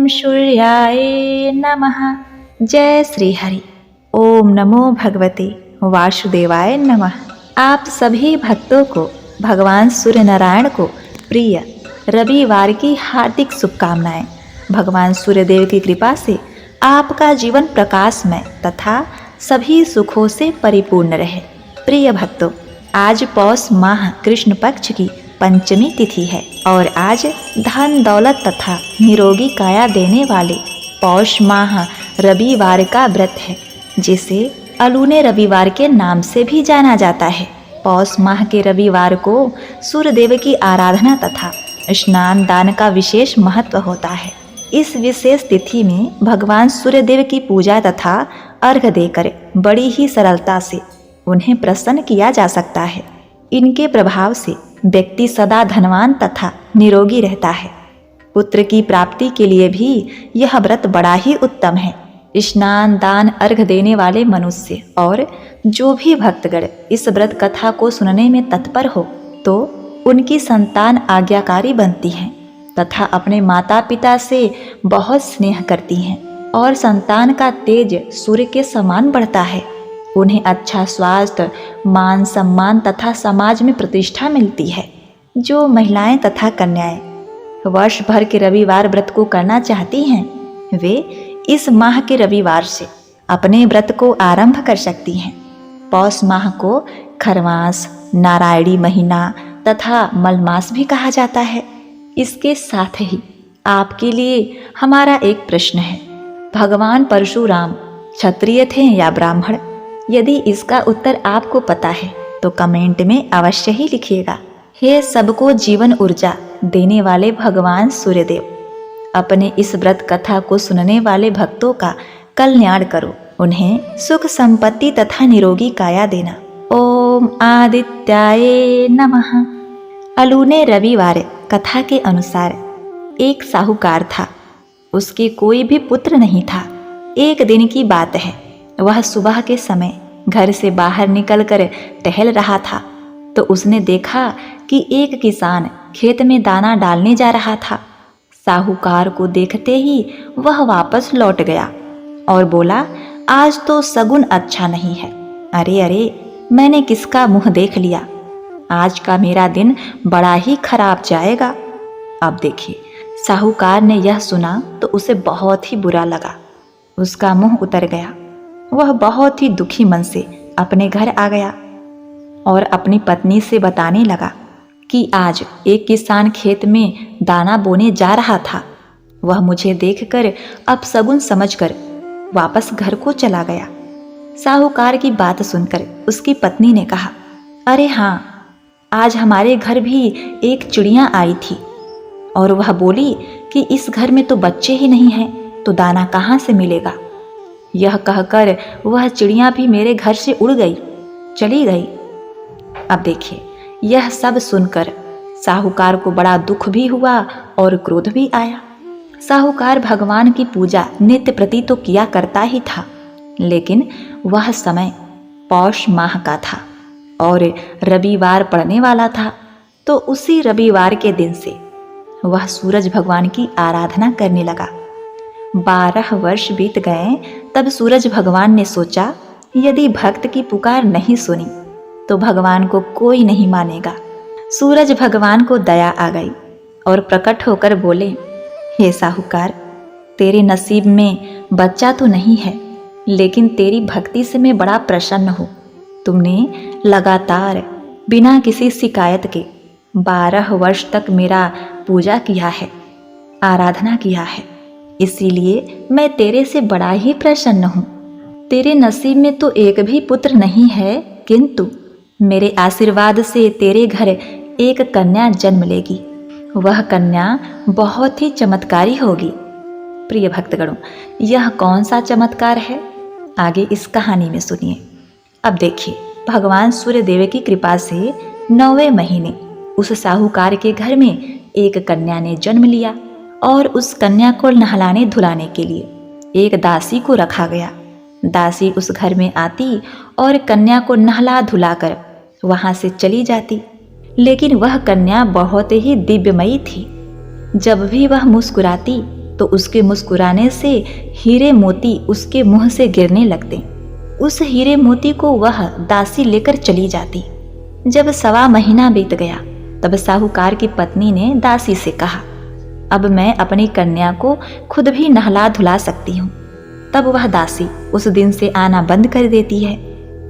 सूर्याय नमः। जय श्री हरि। ओम नमो भगवते वासुदेवाय नमः। आप सभी भक्तों को भगवान सूर्य नारायण को प्रिय रविवार की हार्दिक शुभकामनाएं। भगवान सूर्यदेव की कृपा से आपका जीवन प्रकाशमय तथा सभी सुखों से परिपूर्ण रहे। प्रिय भक्तों, आज पौष माह कृष्ण पक्ष की पंचमी तिथि है और आज धन दौलत तथा निरोगी काया देने वाले पौष माह रविवार का व्रत है, जिसे अलूने रविवार के नाम से भी जाना जाता है। पौष माह के रविवार को सूर्यदेव की आराधना तथा स्नान दान का विशेष महत्व होता है। इस विशेष तिथि में भगवान सूर्यदेव की पूजा तथा अर्घ्य देकर बड़ी ही सरलता से उन्हें प्रसन्न किया जा सकता है। इनके प्रभाव से व्यक्ति सदा धनवान तथा निरोगी रहता है। पुत्र की प्राप्ति के लिए भी यह व्रत बड़ा ही उत्तम है। स्नान दान अर्घ्य देने वाले मनुष्य और जो भी भक्तगण इस व्रत कथा को सुनने में तत्पर हो तो उनकी संतान आज्ञाकारी बनती है तथा अपने माता पिता से बहुत स्नेह करती हैं और संतान का तेज सूर्य के समान बढ़ता है। उन्हें अच्छा स्वास्थ्य, मान सम्मान तथा समाज में प्रतिष्ठा मिलती है। जो महिलाएं तथा कन्याएं वर्ष भर के रविवार व्रत को करना चाहती हैं, वे इस माह के रविवार से अपने व्रत को आरंभ कर सकती हैं। पौष माह को खरमास, नारायणी महीना तथा मलमास भी कहा जाता है। इसके साथ ही आपके लिए हमारा एक प्रश्न है। भगवान परशुराम क्षत्रिय थे या ब्राह्मण? यदि इसका उत्तर आपको पता है तो कमेंट में अवश्य ही लिखिएगा। हे सबको जीवन ऊर्जा देने वाले भगवान सूर्यदेव, अपने इस व्रत कथा को सुनने वाले भक्तों का कल्याण करो, उन्हें सुख संपत्ति तथा निरोगी काया देना। ओम आदित्याय नमः। अलूने रविवार कथा के अनुसार एक साहूकार था। उसके कोई भी पुत्र नहीं था। एक दिन की बात है, वह सुबह के समय घर से बाहर निकलकर टहल रहा था तो उसने देखा कि एक किसान खेत में दाना डालने जा रहा था। साहूकार को देखते ही वह वापस लौट गया और बोला, आज तो सगुन अच्छा नहीं है। अरे अरे, मैंने किसका मुंह देख लिया, आज का मेरा दिन बड़ा ही खराब जाएगा। अब देखिए, साहूकार ने यह सुना तो उसे बहुत ही बुरा लगा। उसका मुंह उतर गया। वह बहुत ही दुखी मन से अपने घर आ गया और अपनी पत्नी से बताने लगा कि आज एक किसान खेत में दाना बोने जा रहा था। वह मुझे देखकर अपशगुन समझकर वापस घर को चला गया। साहूकार की बात सुनकर उसकी पत्नी ने कहा, अरे हाँ, आज हमारे घर भी एक चिड़िया आई थी और वह बोली कि इस घर में तो बच्चे ही नहीं हैं, तो दाना कहाँ से मिलेगा। यह कहकर वह चिड़िया भी मेरे घर से उड़ गई, चली गई। अब देखिए, यह सब सुनकर साहूकार को बड़ा दुख भी हुआ और क्रोध भी आया। साहूकार भगवान की पूजा नित्य प्रति तो किया करता ही था, लेकिन वह समय पौष माह का था और रविवार पड़ने वाला था। तो उसी रविवार के दिन से वह सूरज भगवान की आराधना करने लगा। 12 वर्ष बीत गए तब सूरज भगवान ने सोचा, यदि भक्त की पुकार नहीं सुनी तो भगवान को कोई नहीं मानेगा। सूरज भगवान को दया आ गई और प्रकट होकर बोले, हे साहूकार, तेरे नसीब में बच्चा तो नहीं है, लेकिन तेरी भक्ति से मैं बड़ा प्रसन्न हूँ। तुमने लगातार बिना किसी शिकायत के 12 वर्ष तक मेरा पूजा किया है, आराधना किया है, इसीलिए मैं तेरे से बड़ा ही प्रसन्न हूँ। तेरे नसीब में तो एक भी पुत्र नहीं है, किंतु मेरे आशीर्वाद से तेरे घर एक कन्या जन्म लेगी। वह कन्या बहुत ही चमत्कारी होगी। प्रिय भक्तगणों, यह कौन सा चमत्कार है, आगे इस कहानी में सुनिए। अब देखिए, भगवान सूर्यदेव की कृपा से 9वें महीने उस साहूकार के घर में एक कन्या ने जन्म लिया और उस कन्या को नहलाने धुलाने के लिए एक दासी को रखा गया। दासी उस घर में आती और कन्या को नहला धुलाकर वहां से चली जाती, लेकिन वह कन्या बहुत ही दिव्यमयी थी। जब भी वह मुस्कुराती तो उसके मुस्कुराने से हीरे मोती उसके मुंह से गिरने लगते। उस हीरे मोती को वह दासी लेकर चली जाती। जब 1.25 महीना बीत गया तब साहूकार की पत्नी ने दासी से कहा, अब मैं अपनी कन्या को खुद भी नहला धुला सकती हूँ। तब वह दासी उस दिन से आना बंद कर देती है।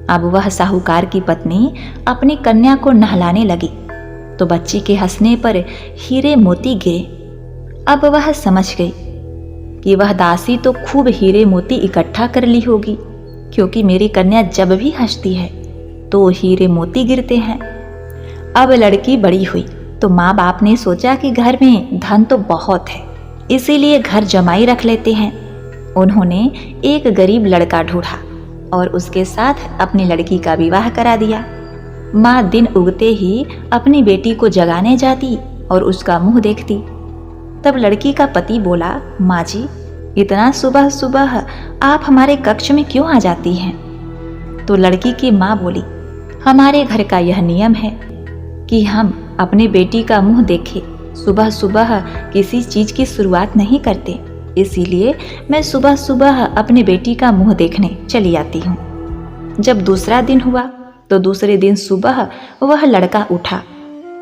अब वह साहूकार की पत्नी अपनी कन्या को नहलाने लगी तो बच्ची के हंसने पर हीरे मोती गिरे। अब वह समझ गई कि वह दासी तो खूब हीरे मोती इकट्ठा कर ली होगी, क्योंकि मेरी कन्या जब भी हंसती है तो हीरे मोती गिरते हैं। अब लड़की बड़ी हुई तो माँ बाप ने सोचा कि घर में धन तो बहुत है, इसीलिए घर जमाई रख लेते हैं। उन्होंने एक गरीब लड़का ढूंढा और उसके साथ अपनी लड़की का विवाह करा दिया। माँ दिन उगते ही अपनी बेटी को जगाने जाती और उसका मुंह देखती। तब लड़की का पति बोला, माँ जी, इतना सुबह सुबह आप हमारे कक्ष में क्यों आ जाती हैं? तो लड़की की माँ बोली, हमारे घर का यह नियम है कि हम अपने बेटी का मुंह देखे सुबह सुबह किसी चीज की शुरुआत नहीं करते, इसीलिए मैं सुबह सुबह अपने बेटी का मुंह देखने चली आती हूँ। जब दूसरा दिन हुआ तो दूसरे दिन सुबह वह लड़का उठा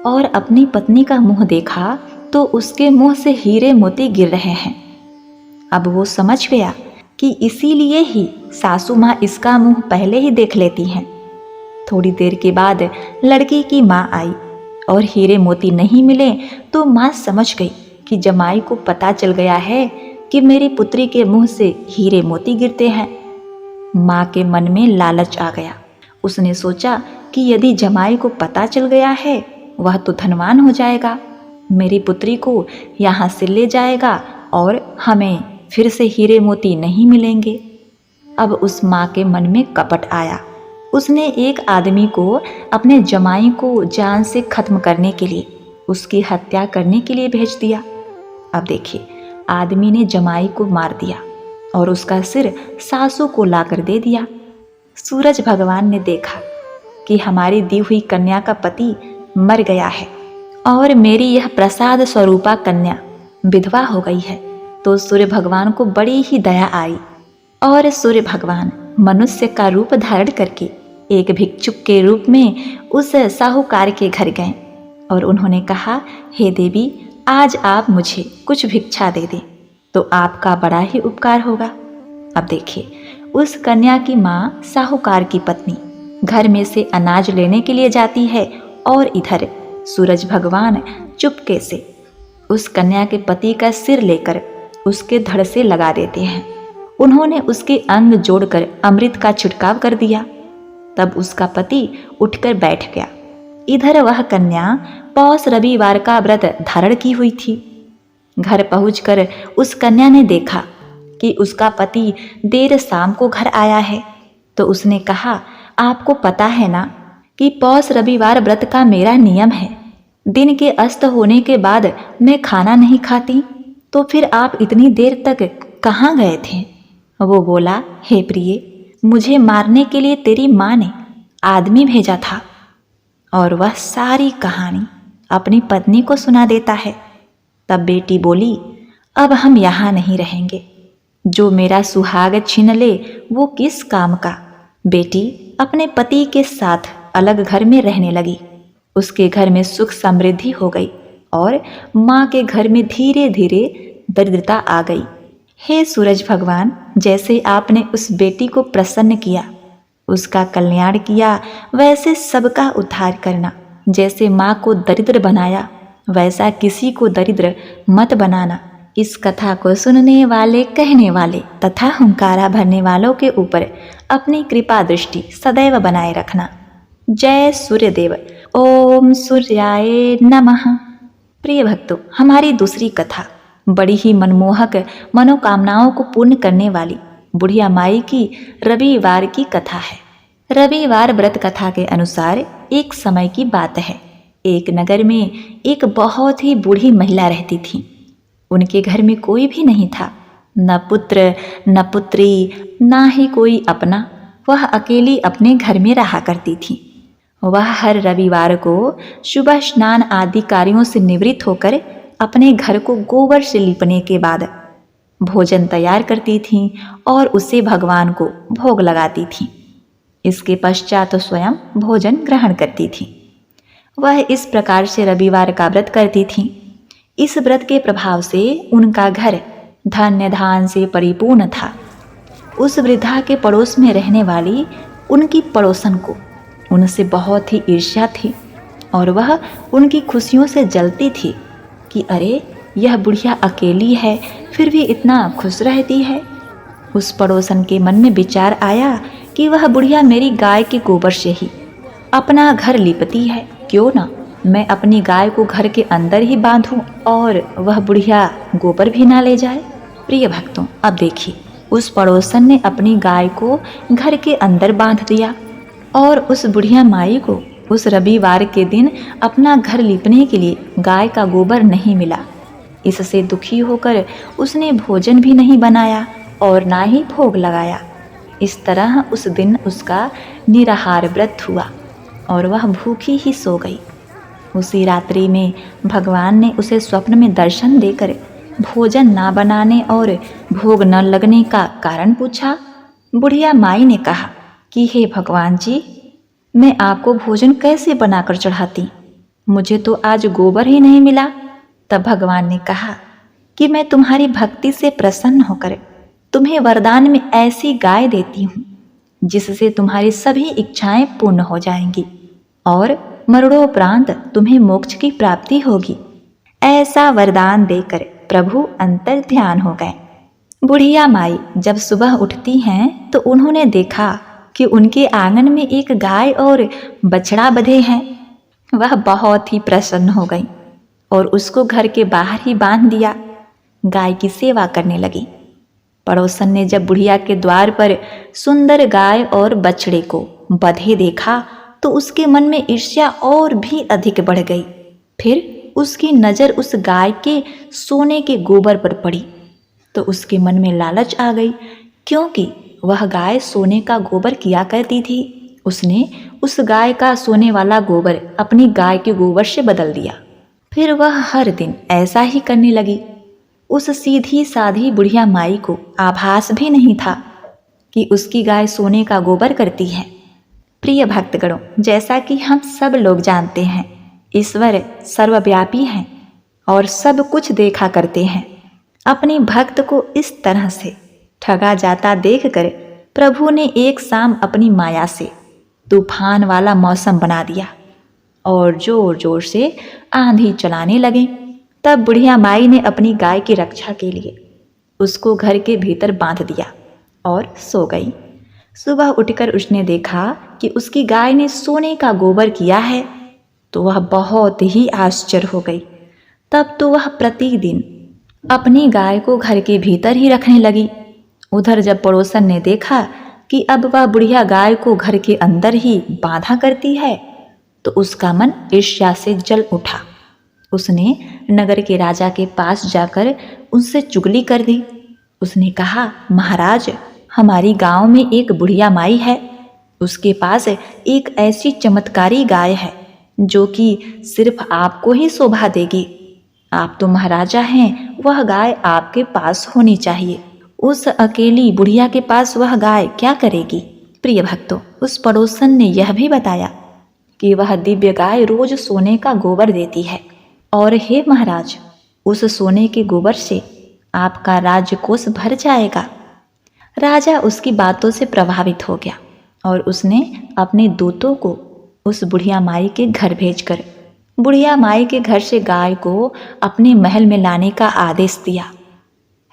और अपनी पत्नी का मुंह देखा तो उसके मुंह से हीरे मोती गिर रहे हैं। अब वो समझ गया कि इसीलिए ही सासू माँ इसका मुंह पहले ही देख लेती हैं। थोड़ी देर के बाद लड़की की माँ आई और हीरे मोती नहीं मिले तो माँ समझ गई कि जमाई को पता चल गया है कि मेरी पुत्री के मुंह से हीरे मोती गिरते हैं। माँ के मन में लालच आ गया। उसने सोचा कि यदि जमाई को पता चल गया है वह तो धनवान हो जाएगा, मेरी पुत्री को यहाँ से ले जाएगा और हमें फिर से हीरे मोती नहीं मिलेंगे। अब उस माँ के मन में कपट आया। उसने एक आदमी को अपने जमाई को जान से खत्म करने के लिए, उसकी हत्या करने के लिए भेज दिया। अब देखिए, आदमी ने जमाई को मार दिया और उसका सिर सासू को लाकर दे दिया। सूरज भगवान ने देखा कि हमारी दी हुई कन्या का पति मर गया है और मेरी यह प्रसाद स्वरूपा कन्या विधवा हो गई है, तो सूर्य भगवान को बड़ी ही दया आई और सूर्य भगवान मनुष्य का रूप धारण करके एक भिक्षुक के रूप में उस साहूकार के घर गए और उन्होंने कहा, हे देवी, आज आप मुझे कुछ भिक्षा दे दें तो आपका बड़ा ही उपकार होगा। अब देखिए, उस कन्या की माँ साहूकार की पत्नी घर में से अनाज लेने के लिए जाती है और इधर सूरज भगवान चुपके से उस कन्या के पति का सिर लेकर उसके धड़ से लगा देते हैं। उन्होंने उसके अंग जोड़कर अमृत का छिड़काव कर दिया। तब उसका पति उठकर बैठ गया। इधर वह कन्या पौष रविवार का व्रत धारण की हुई थी। घर पहुंचकर उस कन्या ने देखा कि उसका पति देर शाम को घर आया है, तो उसने कहा, आपको पता है ना कि पौष रविवार व्रत का मेरा नियम है, दिन के अस्त होने के बाद मैं खाना नहीं खाती, तो फिर आप इतनी देर तक कहाँ गए थे? वो बोला, हे प्रिय, मुझे मारने के लिए तेरी माँ ने आदमी भेजा था। और वह सारी कहानी अपनी पत्नी को सुना देता है। तब बेटी बोली, अब हम यहाँ नहीं रहेंगे, जो मेरा सुहाग छीन ले वो किस काम का। बेटी अपने पति के साथ अलग घर में रहने लगी। उसके घर में सुख समृद्धि हो गई और माँ के घर में धीरे धीरे दरिद्रता आ गई। हे सूरज भगवान, जैसे आपने उस बेटी को प्रसन्न किया, उसका कल्याण किया, वैसे सबका उद्धार करना। जैसे माँ को दरिद्र बनाया, वैसा किसी को दरिद्र मत बनाना। इस कथा को सुनने वाले, कहने वाले तथा हुंकारा भरने वालों के ऊपर अपनी कृपा दृष्टि सदैव बनाए रखना। जय सूर्यदेव। ओम सूर्याय नमः। प्रिय भक्तों, हमारी दूसरी कथा बड़ी ही मनमोहक, मनोकामनाओं को पूर्ण करने वाली बुढ़िया माई की रविवार की कथा है। रविवार व्रत कथा के अनुसार एक समय की बात है। एक नगर में एक बहुत ही बूढ़ी महिला रहती थी। उनके घर में कोई भी नहीं था, न पुत्र न पुत्री, ना ही कोई अपना। वह अकेली अपने घर में रहा करती थी। वह हर रविवार को सुबह स्नान आदि कार्यों से निवृत्त होकर अपने घर को गोबर से लीपने के बाद भोजन तैयार करती थीं और उसे भगवान को भोग लगाती थीं। इसके पश्चात तो स्वयं भोजन ग्रहण करती थीं। वह इस प्रकार से रविवार का व्रत करती थीं। इस व्रत के प्रभाव से उनका घर धन्य धान से परिपूर्ण था। उस वृद्धा के पड़ोस में रहने वाली उनकी पड़ोसन को उनसे बहुत ही ईर्ष्या थी और वह उनकी खुशियों से जलती थी कि अरे, यह बुढ़िया अकेली है फिर भी इतना खुश रहती है। उस पड़ोसन के मन में विचार आया कि वह बुढ़िया मेरी गाय के गोबर से ही अपना घर लिपती है, क्यों ना मैं अपनी गाय को घर के अंदर ही बांधूं और वह बुढ़िया गोबर भी ना ले जाए। प्रिय भक्तों, अब देखिए, उस पड़ोसन ने अपनी गाय को घर के अंदर बांध दिया और उस बुढ़िया माई को उस रविवार के दिन अपना घर लीपने के लिए गाय का गोबर नहीं मिला। इससे दुखी होकर उसने भोजन भी नहीं बनाया और ना ही भोग लगाया। इस तरह उस दिन उसका निराहार व्रत हुआ और वह भूखी ही सो गई। उसी रात्रि में भगवान ने उसे स्वप्न में दर्शन देकर भोजन ना बनाने और भोग न लगने का कारण पूछा। बुढ़िया माई ने कहा कि हे भगवान जी, मैं आपको भोजन कैसे बनाकर चढ़ाती, मुझे तो आज गोबर ही नहीं मिला। तब भगवान ने कहा कि मैं तुम्हारी भक्ति से प्रसन्न होकर तुम्हें वरदान में ऐसी गाय देती हूँ जिससे तुम्हारी सभी इच्छाएं पूर्ण हो जाएंगी और मरणोपरांत तुम्हें मोक्ष की प्राप्ति होगी। ऐसा वरदान देकर प्रभु अंतर ध्यान हो गए। बुढ़िया माई जब सुबह उठती हैं तो उन्होंने देखा कि उनके आंगन में एक गाय और बछड़ा बंधे हैं। वह बहुत ही प्रसन्न हो गई और उसको घर के बाहर ही बांध दिया। गाय की सेवा करने लगी। पड़ोसन ने जब बुढ़िया के द्वार पर सुंदर गाय और बछड़े को बंधे देखा तो उसके मन में ईर्ष्या और भी अधिक बढ़ गई। फिर उसकी नज़र उस गाय के सोने के गोबर पर पड़ी तो उसके मन में लालच आ गई, क्योंकि वह गाय सोने का गोबर किया करती थी। उसने उस गाय का सोने वाला गोबर अपनी गाय के गोबर से बदल दिया। फिर वह हर दिन ऐसा ही करने लगी। उस सीधी साधी बुढ़िया माई को आभास भी नहीं था कि उसकी गाय सोने का गोबर करती है। प्रिय भक्तगणों, जैसा कि हम सब लोग जानते हैं, ईश्वर सर्वव्यापी हैं और सब कुछ देखा करते हैं। अपनी भक्त को इस तरह से ठगा जाता देखकर प्रभु ने एक शाम अपनी माया से तूफान वाला मौसम बना दिया और जोर जोर से आंधी चलाने लगे। तब बुढ़िया माई ने अपनी गाय की रक्षा के लिए उसको घर के भीतर बांध दिया और सो गई। सुबह उठकर उसने देखा कि उसकी गाय ने सोने का गोबर किया है तो वह बहुत ही आश्चर्य हो गई। तब तो वह प्रतिदिन अपनी गाय को घर के भीतर ही रखने लगी। उधर जब पड़ोसन ने देखा कि अब वह बुढ़िया गाय को घर के अंदर ही बांधा करती है तो उसका मन ईर्ष्या से जल उठा। उसने नगर के राजा के पास जाकर उनसे चुगली कर दी। उसने कहा, महाराज, हमारी गांव में एक बुढ़िया माई है। उसके पास एक ऐसी चमत्कारी गाय है जो कि सिर्फ आपको ही शोभा देगी। आप तो महाराजा हैं, वह गाय आपके पास होनी चाहिए। उस अकेली बुढ़िया के पास वह गाय क्या करेगी? प्रिय भक्तों, उस पड़ोसन ने यह भी बताया कि वह दिव्य गाय रोज सोने का गोबर देती है और हे महाराज, उस सोने के गोबर से आपका राज्यकोष भर जाएगा। राजा उसकी बातों से प्रभावित हो गया और उसने अपने दूतों को उस बुढ़िया माई के घर भेजकर बुढ़िया माई के घर से गाय को अपने महल में लाने का आदेश दिया।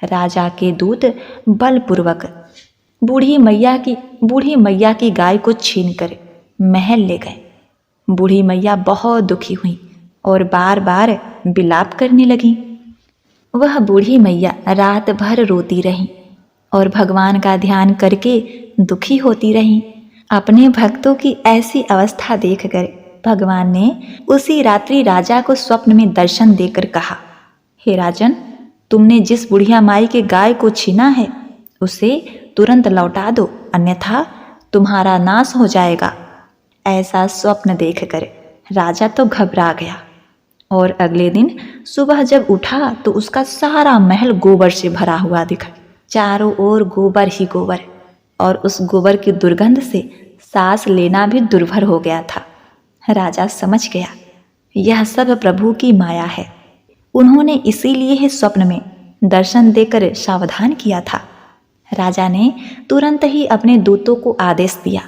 राजा के दूत बलपूर्वक बूढ़ी मैया की गाय को छीनकर महल ले गए। बूढ़ी मैया बहुत दुखी हुई और बार बार विलाप करने लगी। वह बूढ़ी मैया रात भर रोती रही और भगवान का ध्यान करके दुखी होती रही। अपने भक्तों की ऐसी अवस्था देखकर भगवान ने उसी रात्रि राजा को स्वप्न में दर्शन देकर कहा, हे राजन, तुमने जिस बुढ़िया माई के गाय को छीना है उसे तुरंत लौटा दो, अन्यथा तुम्हारा नाश हो जाएगा। ऐसा स्वप्न देखकर राजा तो घबरा गया और अगले दिन सुबह जब उठा तो उसका सारा महल गोबर से भरा हुआ दिखा। चारों ओर गोबर ही गोबर, और उस गोबर की दुर्गंध से सांस लेना भी दुर्भर हो गया था। राजा समझ गया यह सब प्रभु की माया है। उन्होंने इसीलिए ही स्वप्न में दर्शन देकर सावधान किया था। राजा ने तुरंत ही अपने दूतों को आदेश दिया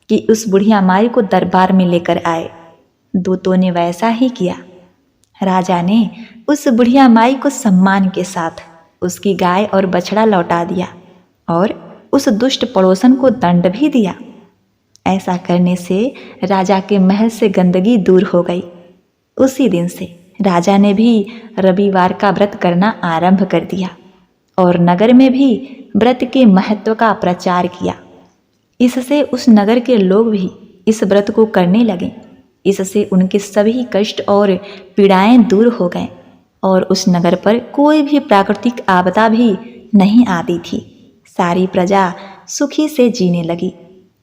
कि उस बुढ़िया माई को दरबार में लेकर आए। दूतों ने वैसा ही किया। राजा ने उस बुढ़िया माई को सम्मान के साथ उसकी गाय और बछड़ा लौटा दिया और उस दुष्ट पड़ोसन को दंड भी दिया। ऐसा करने से राजा के महल से गंदगी दूर हो गई। उसी दिन से राजा ने भी रविवार का व्रत करना आरंभ कर दिया और नगर में भी व्रत के महत्व का प्रचार किया। इससे उस नगर के लोग भी इस व्रत को करने लगे। इससे उनके सभी कष्ट और पीड़ाएं दूर हो गए और उस नगर पर कोई भी प्राकृतिक आपदा भी नहीं आती थी। सारी प्रजा सुखी से जीने लगी।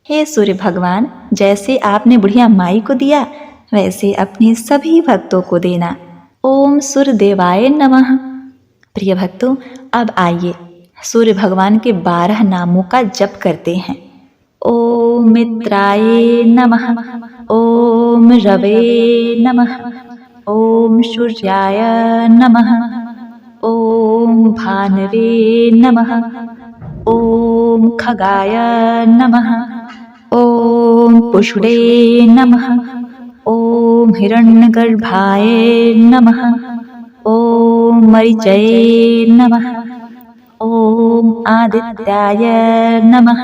हे सूर्य भगवान, जैसे आपने बुढ़िया माई को दिया वैसे अपने सभी भक्तों को देना। ओम सूर्य देवाय नमः। प्रिय भक्तों, अब आइए सूर्य भगवान के 12 नामों का जप करते हैं। ओम मित्राय नमः, ओम रवे नमः, ओम सूर्याय नमः, ओम भानवे नमः, ओम खगाय नमः, ओम पुष्णे नमः, ओम हिरण्यगर्भाय नमः, ओम मरीचये नमः, ओम आदित्याय नमः,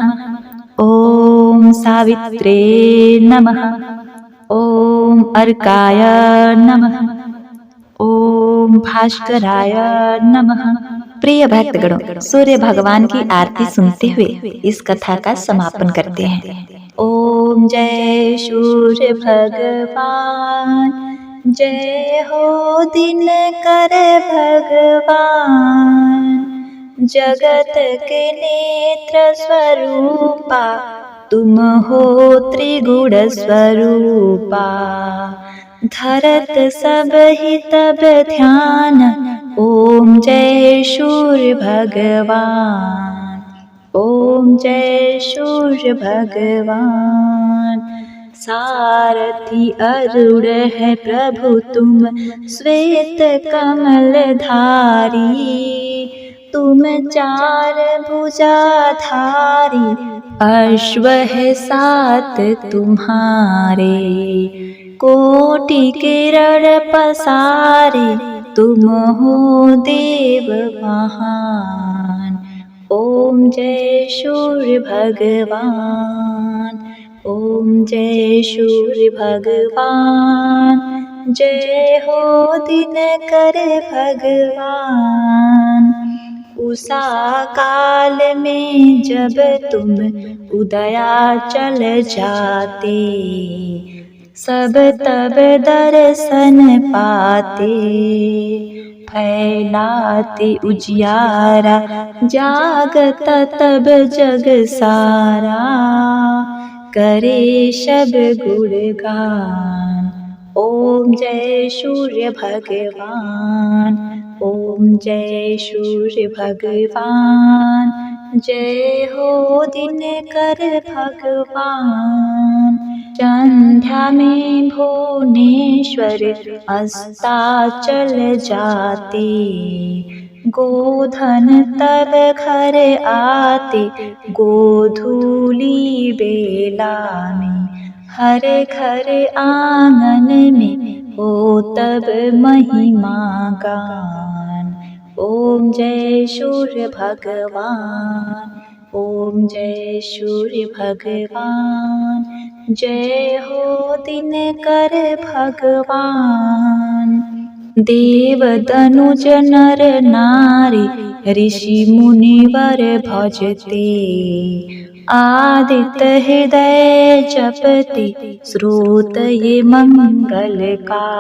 ओम सावित्रे नमः, ओम अर्काय नमः, ओम भास्कराय नमः। प्रिय भक्तगणों, सूर्य भगवान की आरती सुनते हुए इस कथा का समापन करते हैं। ओम जय सूर्य भगवान, जय हो दिनकर भगवान, जगत के नेत्र स्वरूपा तुम हो त्रिगुण स्वरूपा, धरत सब ही तब ध्यान, ओम जय सूर्य भगवान, ओम जय सूर्य भगवान। सारथी अरुण है प्रभु तुम श्वेत कमल धारी, तुम 4 भुजाधारी, अश्व है 7 तुम्हारे, कोटि किरण पसारे, तुम हो देव महान। ओम जय सूर्य भगवान, ओम जय सूर्य भगवान, जय हो दिनकर भगवान। उषा काल में जब तुम उदयाचल जाते, सब तब दर्शन पाते, फैलाते उजियारा, जागत तब जग सारा, करे सब गुणगान। ओम जय सूर्य भगवान, ओम जय सूर्य भगवान, जय हो दिनकर भगवान। संध्या में भुवनेश्वर अस्ताचल जाते, गोधन तब घर आते, गोधूली बेला में, हर घर आंगन में हो तब महिमा गान। ओम जय सूर्य भगवान, ओम जय सूर्य भगवान, जय हो दिनकर भगवान। देव दनुज नर नारी, ऋषि मुनिवर भजते, आदित्य हृदय जपते, स्रोत ये मंगलकारी,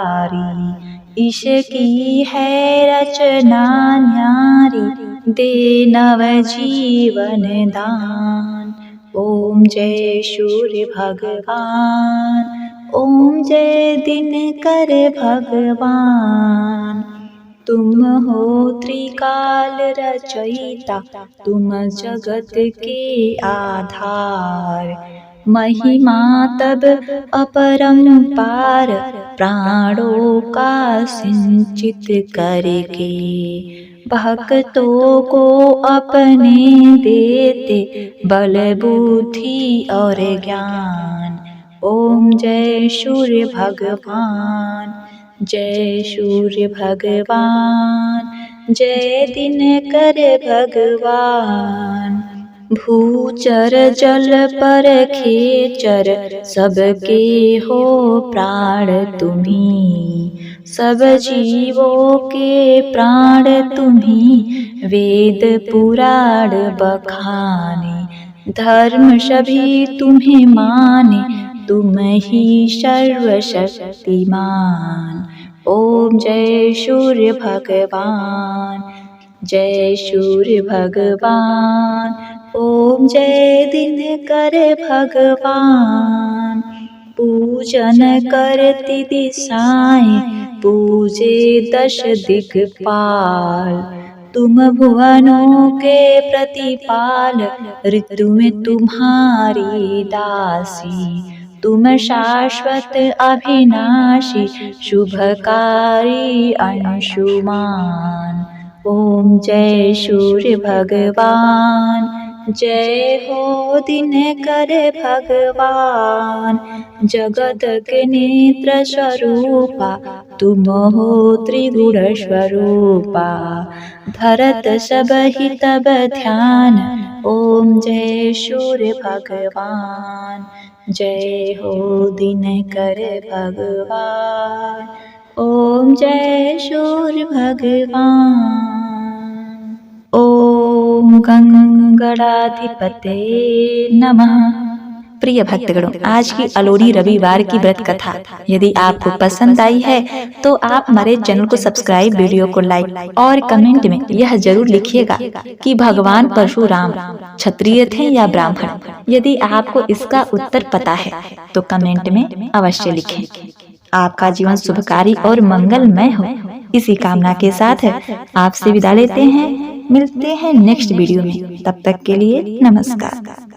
ईश की है रचना न्यारी, दे नव जीवन दान। ओम जय सूर्य भगवान, ओम जय दिनकर भगवान। तुम हो त्रिकाल रचयिता, तुम जगत के आधार। महिमा तब अपरंपार, प्राणों का सिंचित करके भक्तों को अपने देते बल बुद्धि और ज्ञान। ओम जय सूर्य भगवान, जय सूर्य भगवान, जय दिनकर भगवान। भूचर जल पर खेचर, सबके हो प्राण तुम्ही। सब जीवों के प्राण तुम्ही, वेद पुराण बखाने। धर्म सभी तुम्हें माने, तुम ही सर्वशक्तिमान। ओम जय सूर्य भगवान, जय सूर्य भगवान। ओम जय दिनकर भगवान। पूजन करती दिशाएं, पूजे दश दिक्पाल। तुम भुवनों के प्रतिपाल, ऋतु में तुम्हारी दासी। तुम शाश्वत अविनाशी, शुभकारी अंशुमान। ओम जय सूर्य भगवान, जय हो दिनकर भगवान। जगत के नेत्र स्वरूपा, तुम हो त्रिगुण स्वरूपा। धरत सब ही तब ध्यान, ओम जय सूर्य भगवान। जय हो दिनकर भगवान, ओम जय सूर्य भगवान। ओम गंगणाधिपते नमः। प्रिय भक्तगणों, आज की अलोरी रविवार की व्रत कथा यदि आपको पसंद आई है तो आप हमारे चैनल को सब्सक्राइब, वीडियो को लाइक और कमेंट में यह जरूर लिखिएगा कि भगवान परशुराम क्षत्रिय थे या ब्राह्मण। यदि आपको इसका उत्तर पता है तो कमेंट में अवश्य लिखें। आपका जीवन शुभकारी और मंगलमय हो, इसी कामना के साथ आपसे विदा लेते हैं। मिलते हैं नेक्स्ट वीडियो में, तब तक के लिए नमस्कार।